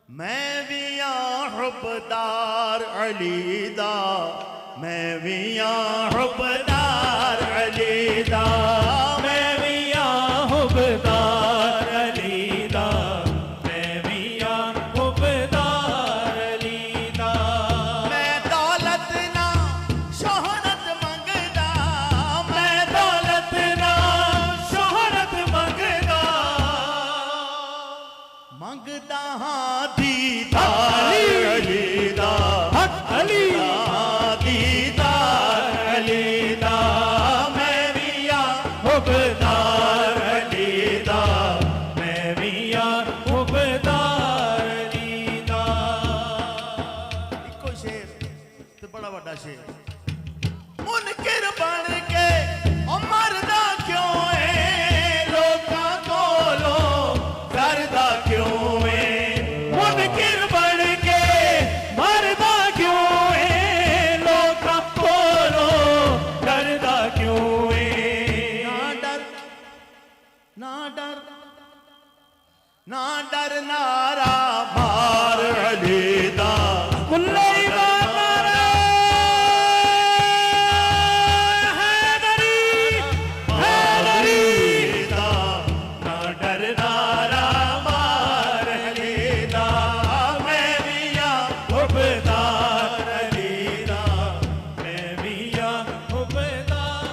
मैं भी हुब्बदार अली दा, मैं भी हुब्बदार अली दा, मैं भी हुब्बदार अली दा, मैं भी हुब्बदार अली दा। मैं दौलत ना शोहरत मंगदा, मैं दौलत ना शोहरत मंगदा, मंगदा हाँ दीदार अली दा, हक अली दीदार अली दा, मैं भी हुब्बदार अली दा, मैं भी हुब्बदार अली दा। इको शेर ते बड़ा बड़ा शेर। मुनकिर बन के मरदा क्यों है, लोकां कोलों डरदा क्यों है, मुनकिर बन के मरदा क्यों है, लोकां कोलों डरदा क्यों है। ना डर ना डर ना डर नारा मार अली दा, कुल्ले ईमान नारा हैदरी हैदरी दा, ना डर नारा मार अली दा, मैं भी हुब्बदार अली दा, मैं भी हुब्बदार।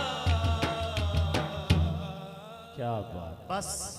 क्या बात। बस